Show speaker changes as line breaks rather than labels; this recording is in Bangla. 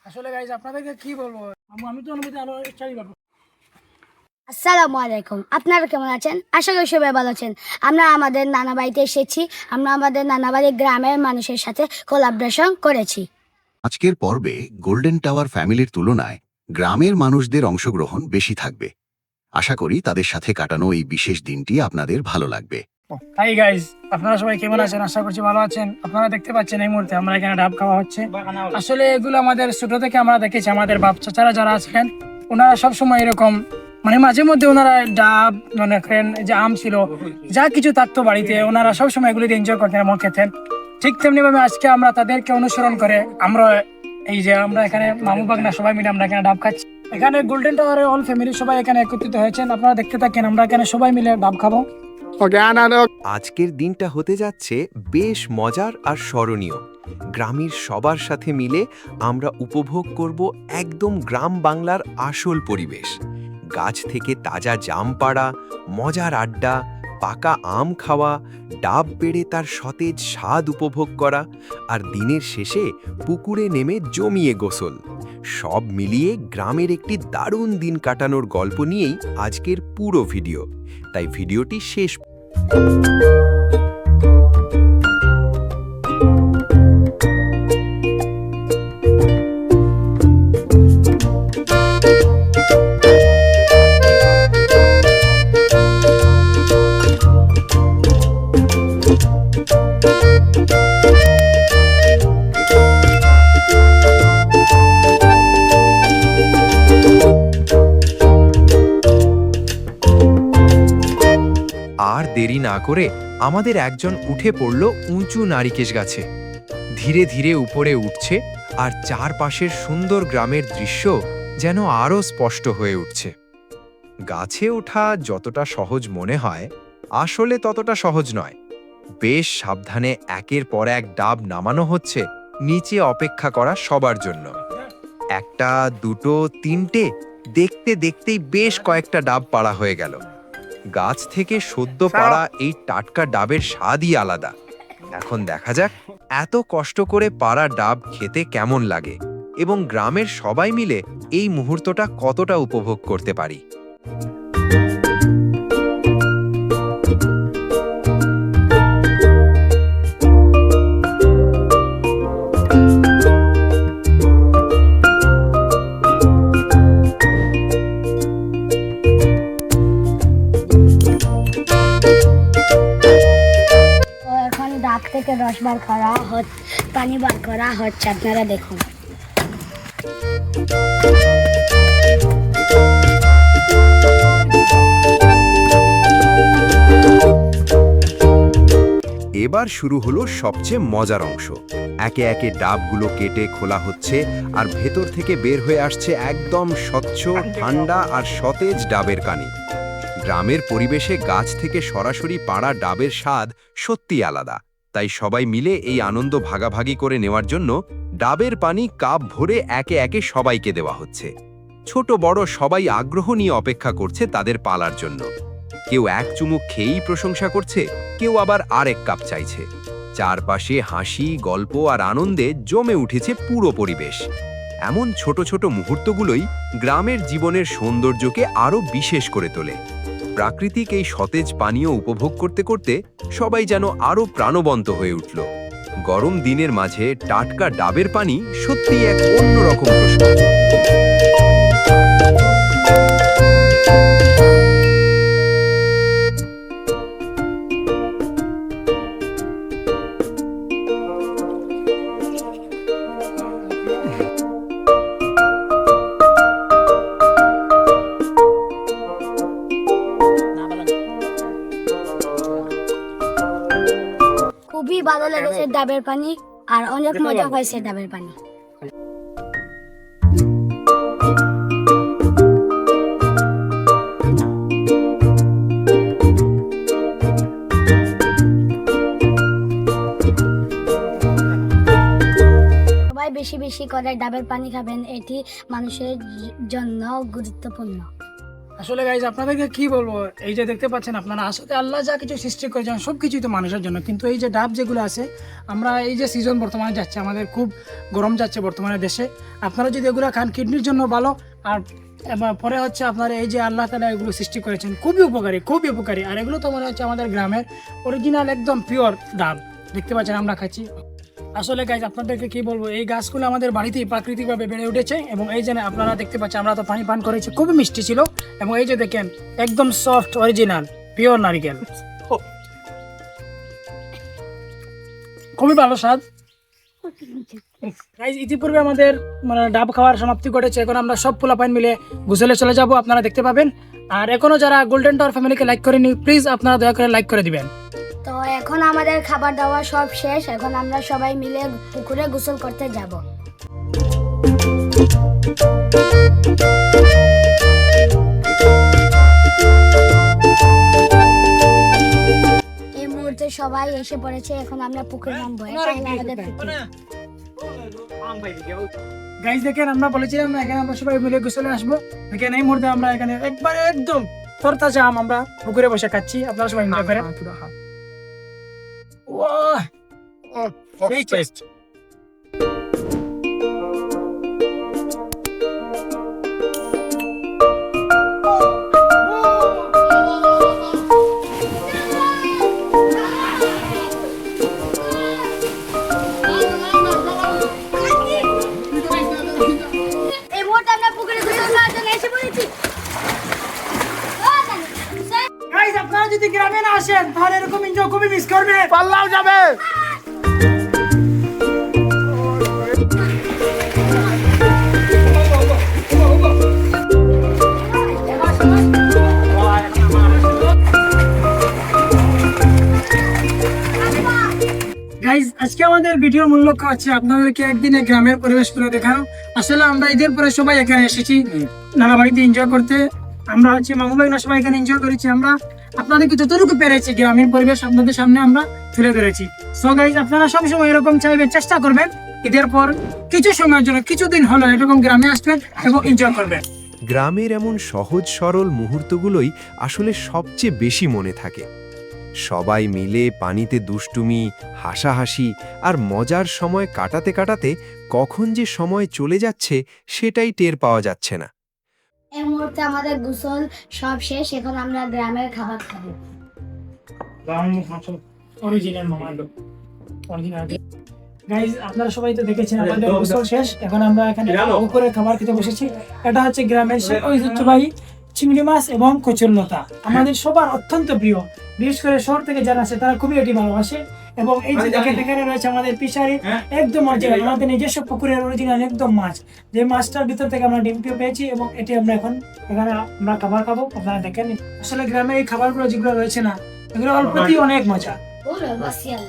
আসলে গাইজ আপনাদেরকে কি বলবো, আমি তো অনুমতি আলো চাই পাবো।
আসসালামু আলাইকুম, আপনারা কেমন আছেন? আশা করি সবাই ভালো আছেন। আমরা আমাদের নানা বাড়িতে এসেছি। আমরা আমাদের নানা বাড়ির গ্রামের মানুষের সাথে কোলাবরেশন করেছি।
আজকের পর্বে গোল্ডেন টাওয়ার ফ্যামিলির তুলনায় গ্রামের মানুষদের অংশগ্রহণ বেশি থাকবে। আশা করি তাদের সাথে কাটানো এই বিশেষ দিনটি আপনাদের ভালো লাগবে।
হাই গাইজ, আপনারা সবাই কেমন আছেন? আশা করছি ভালো আছেন। আপনারা দেখতে পাচ্ছেন এই মুহূর্তে আমরা এখানে ডাব খাওয়া হচ্ছে। আসলে এগুলো আমাদের ছোট থেকে আমরা দেখেছি, আমাদের বাপ চাচারা যারা আছেন ওনারা সবসময় এরকম মাঝে মধ্যে ওনারা ডাব মনে করেন যে আম ছিল যা কিছু থাকতো বাড়িতে, ওনারা সবসময় এগুলি এনজয় করতেন এবং খেতেন। ঠিক তেমনি ভাবে আজকে আমরা তাদেরকে অনুসরণ করে আমরা আমরা এখানে মামু বাগনা সবাই মিলে আমরা এখানে ডাব খাচ্ছি। এখানে গোল্ডেন টাওয়ারের অল ফ্যামিলি সবাই এখানে একত্রিত হয়েছেন। আপনারা দেখতে থাকেন, আমরা এখানে সবাই মিলে ডাব খাবো।
আজকের দিনটা হতে যাচ্ছে বেশ মজার আর স্মরণীয়। গ্রামের সবার সাথে মিলে আমরা উপভোগ করব একদম গ্রাম বাংলার আসল পরিবেশ। গাছ থেকে তাজা জাম পাড়া, মজার আড্ডা, পাকা আম খাওয়া, ডাব পেড়ে তার সতেজ স্বাদ উপভোগ করা, আর দিনের শেষে পুকুরে নেমে জমিয়ে গোসল। সব মিলিয়ে গ্রামের একটি দারুণ দিন কাটানোর গল্প নিয়েই আজকের পুরো ভিডিও। তাই ভিডিওটি শেষ আর দেরি না করে আমাদের একজন উঠে পড়ল উঁচু নারিকেশ গাছে। ধীরে ধীরে উপরে উঠছে আর চারপাশের সুন্দর গ্রামের দৃশ্য যেন আরও স্পষ্ট হয়ে উঠছে। গাছে ওঠা যতটা সহজ মনে হয়, আসলে ততটা সহজ নয়। বেশ সাবধানে একের পর এক ডাব নামানো হচ্ছে নিচে অপেক্ষা করা সবার জন্য। একটা, দুটো, তিনটে, দেখতে দেখতেই বেশ কয়েকটা ডাব পাড়া হয়ে গেল। গাছ থেকে সদ্য পাড়া এই টাটকা ডাবের স্বাদই আলাদা। এখন দেখা যাক এত কষ্ট করে পাড়া ডাব খেতে কেমন লাগে এবং গ্রামের সবাই মিলে এই মুহূর্তটা কতটা উপভোগ করতে পারি।
ডাব থেকে রস বার করা হচ্ছে, পানি বার করা হচ্ছে, আপনারা দেখুন।
এবার শুরু হলো সবচেয়ে মজার অংশ। একে একে ডাবগুলো কেটে খোলা হচ্ছে আর ভেতর থেকে বের হয়ে আসছে একদম স্বচ্ছ, ঠান্ডা আর সতেজ ডাবের কানি। গ্রামের পরিবেশে গাছ থেকে সরাসরি পাড়া ডাবের স্বাদ সত্যি আলাদা। তাই সবাই মিলে এই আনন্দ ভাগাভাগি করে নেওয়ার জন্য ডাবের পানি কাপ ভরে একে একে সবাইকে দেওয়া হচ্ছে। ছোট বড় সবাই আগ্রহ নিয়ে অপেক্ষা করছে তাদের পালার জন্য। কেউ এক চুমুক খেয়েই প্রশংসা করছে, কেউ আবার আরেক কাপ চাইছে। চারপাশে হাসি, গল্প আর আনন্দে জমে উঠেছে পুরো পরিবেশ। এমন ছোট ছোট মুহূর্তগুলোই গ্রামের জীবনের সৌন্দর্যকে আরও বিশেষ করে তোলে। প্রাকৃতিক এই সতেজ পানীয় উপভোগ করতে করতে সবাই যেন আরও প্রাণবন্ত হয়ে উঠল। গরম দিনের মাঝে টাটকা ডাবের পানি সত্যিই এক অন্যরকম প্রস্বাদ।
খুবই ভালো লেগেছে ডাবের পানি, আর অনেক মজা হয়েছে ডাবের পানি। সবাই বেশি বেশি করে ডাবের পানি খাবেন, এটি মানুষের জন্য গুরুত্বপূর্ণ।
আসলে গাইজ আপনাদেরকে কি বলবো, এই যে দেখতে পাচ্ছেন আপনারা, আসলে আল্লাহ যা কিছু সৃষ্টি করেছেন সব কিছুই তো মানুষের জন্য, কিন্তু এই যে ডাব যেগুলো আছে, আমরা এই যে সিজন বর্তমানে যাচ্ছে, আমাদের খুব গরম যাচ্ছে বর্তমানে দেশে, আপনারা যদি এগুলো খান কিডনির জন্য ভালো। আর পরে হচ্ছে আপনারা এই যে আল্লাহ তাআলা এগুলো সৃষ্টি করেছেন খুবই উপকারী, খুবই উপকারী। আর এগুলো তো মনে হচ্ছে আমাদের গ্রামের অরিজিনাল একদম পিওর ডাব, দেখতে পাচ্ছেন আমরা খাচ্ছি। আসলে গাইজ আপনাদেরকে কি বলবো, এই গাছগুলো আমাদের বাড়িতেই প্রাকৃতিকভাবে বেড়ে উঠেছে, এবং এই যে আপনারা দেখতে পাচ্ছেন আমরা তো পানি পান করেছি, খুবই মিষ্টি ছিল। এবং এই যে দেখেন একদম সফট অরিজিনাল পিওর নারিকেল, খুবই ভালো স্বাদ। গাইজ ইতিপূর্বে আমাদের মানে ডাব খাওয়ার সমাপ্তি ঘটেছে, এখন আমরা সব পোলাপাইন মিলে গোসলে চলে যাব, আপনারা দেখতে পাবেন। আর এখনো যারা গোল্ডেন টাওয়ার ফ্যামিলিকে লাইক করেনি, প্লিজ আপনারা দয়া করে লাইক করে দিবেন।
তো এখন আমাদের খাবার দাবার সব শেষ, এখন আমরা সবাই মিলে পুকুরে গোসল করতে যাব। এই মুহূর্তে সবাই এসে পড়েছে, এখন আমরা পুকুরে নামবো। এটা হলো আমাদের পুকুর।
গাইজ দেখেন আমরা বলেছিলাম না, এখানে আমরা সবাই মিলে গোসলে আসবো। দেখেন এই মুহূর্তে আমরা এখানে একবারে একদম তরতাজা আম আমরা পুকুরে বসে খাচ্ছি, আপনারা সবাই এনজয় করেন। ওয়াহ, সেই টেস্ট।
এই মুহূর্তে আমরা পুকুরে গোসল করার জন্য এসে পড়েছি।
গাইজ আপনারা যদি গ্রামে না আসেন তাহলে এরকম এনজয় খুবই মিস করবে, পাল্লাও যাবে। গাইজ আজকে আমাদের ভিডিওর মূল লক্ষ্য হচ্ছে আপনাদেরকে একদিনে গ্রামের পরিবেশ করে দেখানো। আসলে আমরা ঈদের পরে সবাই এখানে এসেছি নানা বাড়িতে এনজয় করতে। আমরা হচ্ছে মামু ভাই না সবাই এখানে এনজয় করেছি। আমরা আপনাদেরকে যতটুকু পেরেছি গ্রামীণ পরিবেশ আপনাদের সামনে আমরা তুলে ধরেছি। সো গাইজ আপনারা সবসময় এরকম চাইবেন, চেষ্টা করবেন ঈদের পর কিছু সময়ের জন্য, কিছুদিন হলো এরকম গ্রামে আসবেন এবং এনজয় করবেন।
গ্রামের এমন সহজ সরল মুহূর্তগুলোই আসলে সবচেয়ে বেশি মনে থাকে। সবাই মিলে পানিতে দুষ্টুমি, হাসাহাসি আর মজার সময় কাটাতে কাটাতে কখন যে সময় চলে যাচ্ছে সেটাই টের পাওয়া যাচ্ছে না।
এই মুহূর্তে আমাদের গোসল সব শেষ, এখন আমরা গ্রামের খাবার খাবো।
Original মোমাইল original. গাইজ আপনারা সবাই তো দেখেছেন আমাদের গোসল শেষ, এখন আমরা এখানে উপরে খাবার খেতে বসেছি। এটা হচ্ছে গ্রামের ঐতিহ্যবাহী চিংড়ি মাছ এবং কচুরলতা, আমাদের সবার অত্যন্ত প্রিয়। বিশেষ করে শহর থেকে যারা আছে তারা খুবই এটি ভালোবাসে। এবং এই যে দেখেন এখানে রয়েছে আমাদের পিশারি, একদম অরিজিনাল আমাদের নিজস্ব পুকুরের অরিজিনাল একদম মাছ, যে মাছটার ভিতর থেকে আমরা ডিমটিও পেয়েছি। এবং এটি আমরা এখন এখানে আমরা খাবার খাবো, আপনারা দেখেন। আসলে গ্রামে এই খাবারগুলো যেগুলো রয়েছে না, এগুলো অল্পতেই অনেক মজা।
ওরে বাসিয়াল।